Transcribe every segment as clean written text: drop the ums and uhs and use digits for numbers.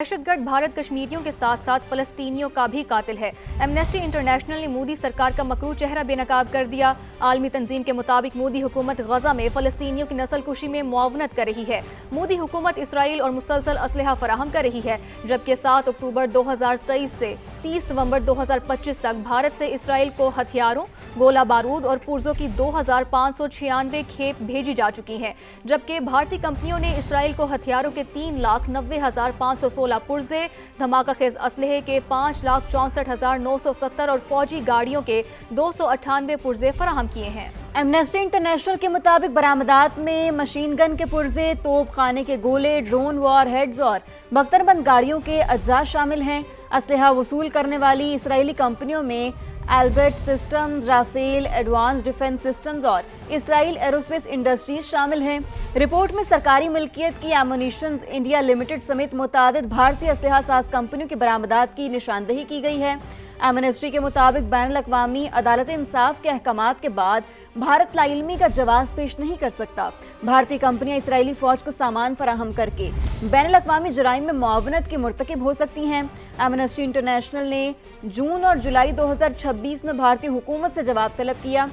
दहशत गर्द भारत कश्मीरियों के साथ साथ फलस्तीनियों का भी कातिल है। एमनेस्टी इंटरनेशनल ने मोदी सरकार का मकरू चेहरा बेनकाब कर दिया। आलमी तंजीम के मुताबिक मोदी हुकूमत गजा में फलस्तीनियों की नस्ल कुशी में मुआवनत कर रही है। मोदी हुकूमत इसराइल और मुसलसल असलहा फराहम कर रही है, जबकि 7 अक्टूबर 2023 से 30 नवंबर 2025 तक भारत से इसराइल को हथियारों, गोला बारूद और पुर्जों की 2596 खेप भेजी जा चुकी हैं, जबकि भारतीय कंपनियों ने इसराइल को हथियारों के 3,90,516 पुर्जे, धमाका खेज असलहे के 5,64,970 और फौजी गाड़ियों के 298 पुर्जे फराहम किए हैं। एमनेस्टी इंटरनेशनल के मुताबिक बरामदात में मशीन गन के पुर्जे, तोप खाने के गोले, ड्रोन वॉर हेड्स और बख्तरबंद गाड़ियों के अज्जा शामिल हैं। असलहा वसूल करने वाली इसराइली कंपनियों में Elbit systems, Rafael, advanced defence systems और इसराइल एरोस्पेस इंडस्ट्रीज शामिल हैं। रिपोर्ट में सरकारी मिल्कियत की एमुनिशंस इंडिया लिमिटेड समेत मुतादिद भारतीय असलहा साज कंपनियों की बरामदात की निशानदही की गई है। एमनेस्टी के मुताबिक बैनुल अक़वामी अदालत इंसाफ के अहकामात के बाद भारत लाइल्मी का जवाब पेश नहीं कर सकता। भारतीय कंपनियां इसराइली फौज को सामान फराहम करके बैनुल अक़वामी जराइम में मुआवनत की मुर्तकिब हो सकती हैं। एमनेस्टी इंटरनेशनल ने जून और जुलाई 2026 में भारतीय हुकूमत से जवाब तलब किया,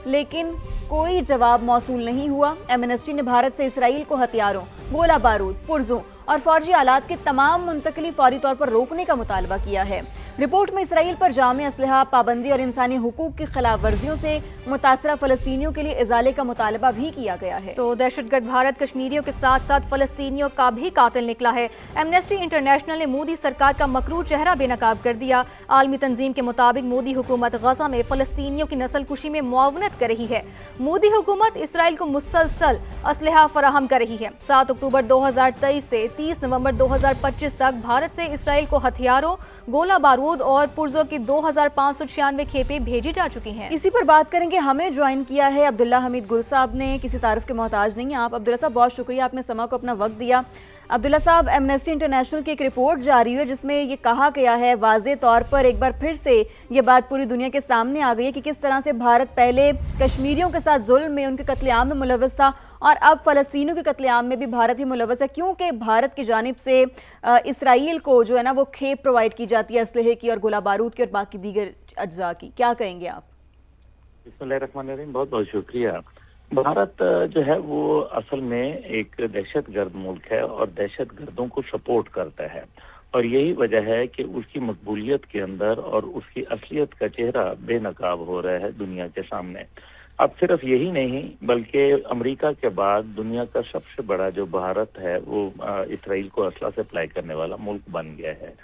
लेकिन कोई जवाब मौसूल नहीं हुआ। एमनेस्टी ने भारत से इसराइल को हथियारों, गोला बारूद, पुर्जों और फौजी आलात की तमाम मुंतकली फौरी तौर पर रोकने का मुतालबा किया है। रिपोर्ट में इसराइल पर जामे असलहा पाबंदी और इंसानी हुकूक की खिलाफ वर्जियों से मुतासरा फलस्तीनियों के लिए इजाले का मुतालबा भी किया गया है। तो दहशतगर्द भारत कश्मीरियों के साथ साथ फलस्तीनियों का भी कातिल निकला है। एमनेस्टी इंटरनेशनल ने मोदी सरकार का मकरू चेहरा बेनकाब कर दिया। आलमी तंजीम के मुताबिक मोदी हुकूमत गजा में फलस्तीनियों की नस्ल कुशी में मुआवनत कर रही है। मोदी हुकूमत इसराइल को मुसलसल असलहा फराहम कर रही है। 7 अक्टूबर 2023 से 30 नवंबर 2025 तक भारत से इसराइल को हथियारों, गोला बारूद और पुर्जों की 2596 खेपें भेजी जा चुकी हैं। इसी पर बात करेंगे। हमें ज्वाइन किया है अब्दुल्ला हमीद गुल साहब ने। किसी तारीफ के मोहताज नहीं आप अब्दुल्ला साहब, बहुत शुक्रिया आपने समा को अपना वक्त दिया। अब्दुल्ला साहब, एमनेस्टी इंटरनेशनल की एक रिपोर्ट जारी हुई है जिसमें ये कहा गया है, वाज़े तौर पर एक बार फिर से ये बात पूरी दुनिया के सामने आ गई है कि किस तरह से भारत पहले कश्मीरियों के साथ जुल्म में, उनके कत्लेआम में मुलव्वस था और अब फ़लस्तीनियों के कत्लेआम में भी भारत ही मुलव्वस है, क्योंकि भारत की जानिब से इसराइल को जो है ना वो खेप प्रोवाइड की जाती है असलहे की और गोला बारूद की और बाकी दीगर अज्जा की। क्या कहेंगे आप? बिस्मिल्लाहिर्रहमानिर्रहीम, बहुत बहुत शुक्रिया। भारत जो है वो असल में एक दहशतगर्द मुल्क है और दहशतगर्दों को सपोर्ट करता है, और यही वजह है कि उसकी मकबूलियत के अंदर और उसकी असलियत का चेहरा बेनकाब हो रहा है दुनिया के सामने। अब सिर्फ यही नहीं बल्कि अमेरिका के बाद दुनिया का सबसे बड़ा जो भारत है वो इसराइल को असला सप्लाई करने वाला मुल्क बन गया है।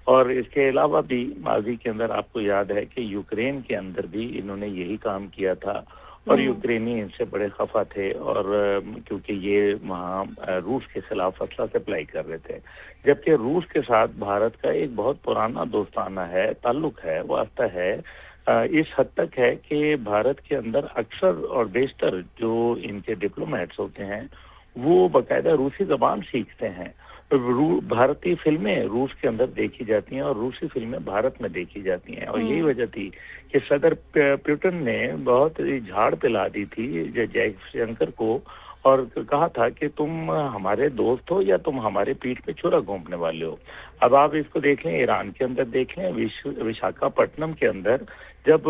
और इसके अलावा भी माजी के अंदर आपको याद है कि यूक्रेन के अंदर भी इन्होंने यही काम किया था और यूक्रेनी इनसे बड़े खफा थे, और क्योंकि ये वहाँ रूस के खिलाफ असला सप्लाई कर रहे थे, जबकि रूस के साथ भारत का एक बहुत पुराना दोस्ताना है, ताल्लुक है, वास्ता है। इस हद तक है कि भारत के अंदर अक्सर और बेशतर जो इनके डिप्लोमेट्स होते हैं वो बाकायदा रूसी ज़बान सीखते हैं। भारतीय फिल्में रूस के अंदर देखी जाती हैं और रूसी फिल्में भारत में देखी जाती हैं, और यही वजह थी कि सदर पुतिन ने बहुत झाड़ पिला दी थी जयशंकर को और कहा था कि तुम हमारे दोस्त हो या तुम हमारे पीठ पे छुरा घोंपने वाले हो। अब आप इसको देख लें, ईरान के अंदर देख लें, विशाखापट्टनम के अंदर जब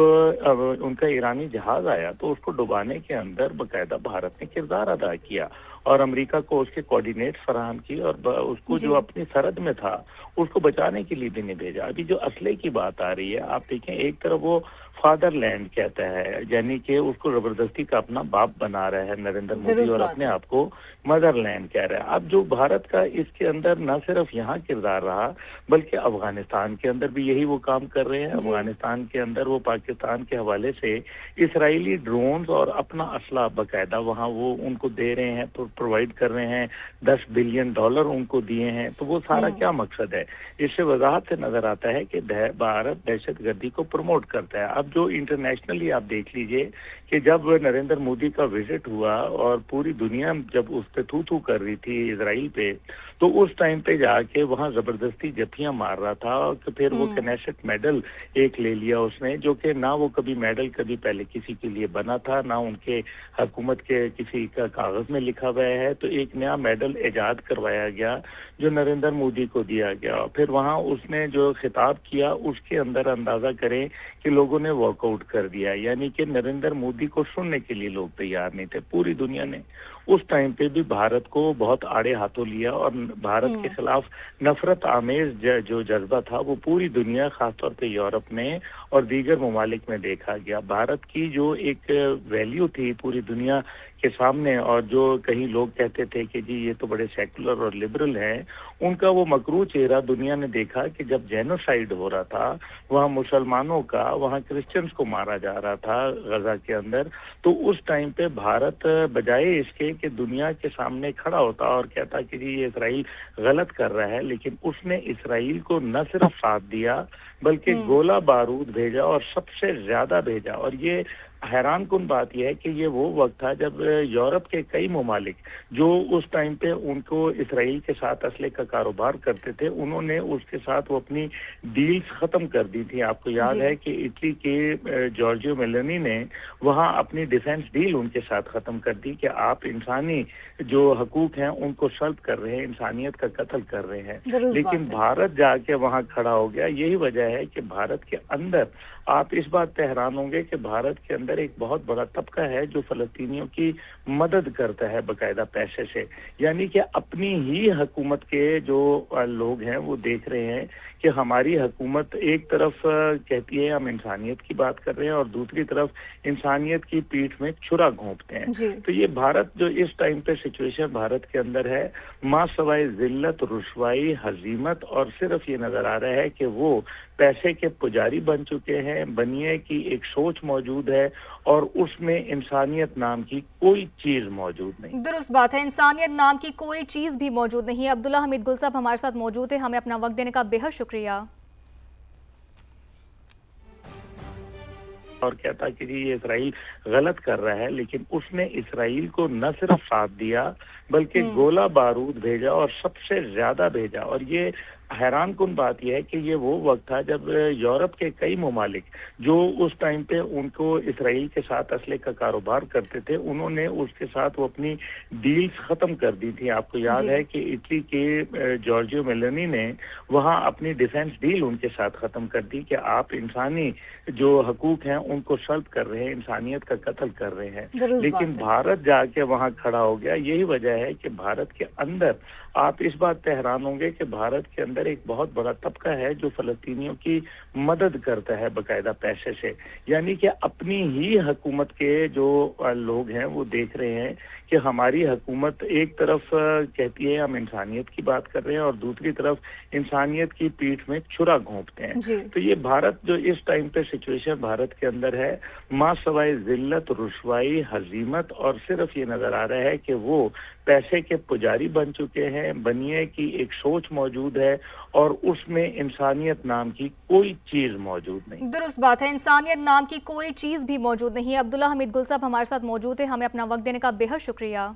उनका ईरानी जहाज आया तो उसको डुबाने के अंदर बाकायदा भारत ने किरदार अदा किया और अमेरिका को उसके कोऑर्डिनेट्स फराहम की और उसको जो अपनी सरहद में था उसको बचाने के लिए भी नहीं भेजा। अभी जो असले की बात आ रही है, आप देखें, एक तरफ वो फादरलैंड कहता है, यानी कि उसको जबरदस्ती का अपना बाप बना रहा है नरेंद्र मोदी, और अपने आप को मदरलैंड कह रहा है। अब जो भारत का इसके अंदर न सिर्फ यहाँ किरदार रहा बल्कि अफगानिस्तान के अंदर भी यही वो काम कर रहे हैं। अफगानिस्तान के अंदर वो पाकिस्तान के हवाले से इसराइली ड्रोन्स और अपना असला बाकायदा वहाँ वो उनको दे रहे हैं, प्रोवाइड कर रहे हैं, $10 बिलियन उनको दिए हैं। तो वो सारा क्या मकसद है? इससे वजाहत से नजर आता है कि भारत दहशतगर्दी को प्रमोट करता है। अब जो इंटरनेशनली आप देख लीजिए कि जब नरेंद्र मोदी का विजिट हुआ और पूरी दुनिया जब उस पे थू थू कर रही थी इसराइल पे, تو اس ٹائم پہ جا کے وہاں زبردستی جتھیاں مار رہا تھا اور پھر وہ کنیسٹ میڈل ایک لے لیا اس نے، جو کہ نہ وہ کبھی میڈل کبھی پہلے کسی کے لیے بنا تھا، نہ ان کے حکومت کے کسی کا کاغذ میں لکھا ہوا ہے، تو ایک نیا میڈل ایجاد کروایا گیا جو نریندر مودی کو دیا گیا۔ پھر وہاں اس نے جو خطاب کیا اس کے اندر اندازہ کریں کہ لوگوں نے واک آؤٹ کر دیا، یعنی کہ نریندر مودی کو سننے کے لیے لوگ تیار نہیں تھے۔ پوری دنیا نے اس ٹائم پہ بھی بھارت کو بہت آڑے ہاتھوں لیا اور بھارت کے خلاف نفرت آمیز جو جذبہ تھا وہ پوری دنیا، خاص طور پہ یورپ میں اور دیگر ممالک میں دیکھا گیا۔ بھارت کی جو ایک ویلیو تھی پوری دنیا کے سامنے، اور جو کہیں لوگ کہتے تھے کہ جی یہ تو بڑے سیکولر اور لبرل ہیں، ان کا وہ مکروہ چہرہ دنیا نے دیکھا کہ جب جینوسائیڈ ہو رہا تھا، وہاں مسلمانوں کا، وہاں کرسچنز کو مارا جا رہا تھا غزہ کے اندر، تو اس ٹائم پہ بھارت بجائے اس کے کہ دنیا کے سامنے کھڑا ہوتا اور کہتا کہ جی یہ اسرائیل غلط کر رہا ہے، لیکن اس نے اسرائیل کو نہ صرف ساتھ دیا بلکہ گولہ بارود بھیجا اور سب سے زیادہ بھیجا۔ اور یہ حیران کن بات یہ ہے کہ یہ وہ وقت تھا جب یورپ کے کئی ممالک جو اس ٹائم پہ ان کو اسرائیل کے ساتھ اسلحے کا کاروبار کرتے تھے، انہوں نے اس کے ساتھ وہ اپنی ڈیلز ختم کر دی تھی۔ آپ کو یاد ہے کہ اٹلی کے جارجیو میلونی نے وہاں اپنی ڈیفنس ڈیل ان کے ساتھ ختم کر دی کہ آپ انسانی جو حقوق ہیں ان کو سلب کر رہے ہیں، انسانیت کا قتل کر رہے ہیں۔ لیکن بھارت جا کے وہاں کھڑا ہو گیا۔ یہی وجہ ہے کہ بھارت کے اندر آپ اس بات پہ حیران ہوں گے کہ بھارت کے اندر ایک بہت بڑا طبقہ ہے جو فلسطینیوں کی مدد کرتا ہے باقاعدہ پیسے سے، یعنی کہ اپنی ہی حکومت کے جو لوگ ہیں وہ دیکھ رہے ہیں کہ ہماری حکومت ایک طرف کہتی ہے ہم انسانیت کی بات کر رہے ہیں اور دوسری طرف انسانیت کی پیٹھ میں چھرا گھونپتے ہیں۔ تو یہ بھارت جو اس ٹائم پہ سچویشن بھارت کے اندر ہے، ماں سوائے ذلت، رسوائی، ہزیمت، اور صرف یہ نظر آ رہا ہے کہ وہ پیسے کے پجاری بن چکے ہیں، بنیے کی ایک سوچ موجود ہے اور اس میں انسانیت نام کی کوئی چیز موجود نہیں۔ درست بات ہے، انسانیت نام کی کوئی چیز بھی موجود نہیں ہے۔ عبداللہ حمید گل صاحب ہمارے ساتھ موجود ہیں، ہمیں اپنا وقت دینے کا بے حد شکریہ۔ اور کہتا کہ جی یہ اسرائیل غلط کر رہا ہے، لیکن اس نے اسرائیل کو نہ صرف ساتھ دیا بلکہ گولہ بارود بھیجا اور سب سے زیادہ بھیجا۔ اور یہ حیران کن بات یہ ہے کہ یہ وہ وقت تھا جب یورپ کے کئی ممالک جو اس ٹائم پہ ان کو اسرائیل کے ساتھ اسلحے کا کاروبار کرتے تھے، انہوں نے اس کے ساتھ وہ اپنی ڈیلز ختم کر دی تھی۔ آپ کو یاد ہے کہ اٹلی کے جارجیو میلونی نے وہاں اپنی ڈیفنس ڈیل ان کے ساتھ ختم کر دی کہ آپ انسانی جو حقوق ہیں ان کو سلب کر رہے ہیں، انسانیت کا قتل کر رہے ہیں۔ لیکن بھارت جا کے وہاں کھڑا ہو گیا۔ یہی وجہ ہے کہ بھارت کے اندر آپ اس بات پہ حیران ہوں گے کہ بھارت کے اندر ایک بہت بڑا طبقہ ہے جو فلسطینیوں کی مدد کرتا ہے باقاعدہ پیسے سے، یعنی کہ اپنی ہی حکومت کے جو لوگ ہیں وہ دیکھ رہے ہیں کہ ہماری حکومت ایک طرف کہتی ہے ہم انسانیت کی بات کر رہے ہیں اور دوسری طرف انسانیت کی پیٹھ میں چھرا گھونپتے ہیں۔ تو یہ بھارت جو اس ٹائم پہ سچویشن بھارت کے اندر ہے، ماں سوائے ذلت، رسوائی، ہزیمت، اور صرف یہ نظر آ رہا ہے کہ وہ پیسے کے پجاری بن چکے ہیں، بنیے کی ایک سوچ موجود ہے اور اس میں انسانیت نام کی کوئی چیز موجود نہیں۔ درست بات ہے، انسانیت نام کی کوئی چیز بھی موجود نہیں ہے۔ عبداللہ حمید گل صاحب ہمارے ساتھ موجود ہیں، ہمیں اپنا وقت دینے کا بے حد شکریہ۔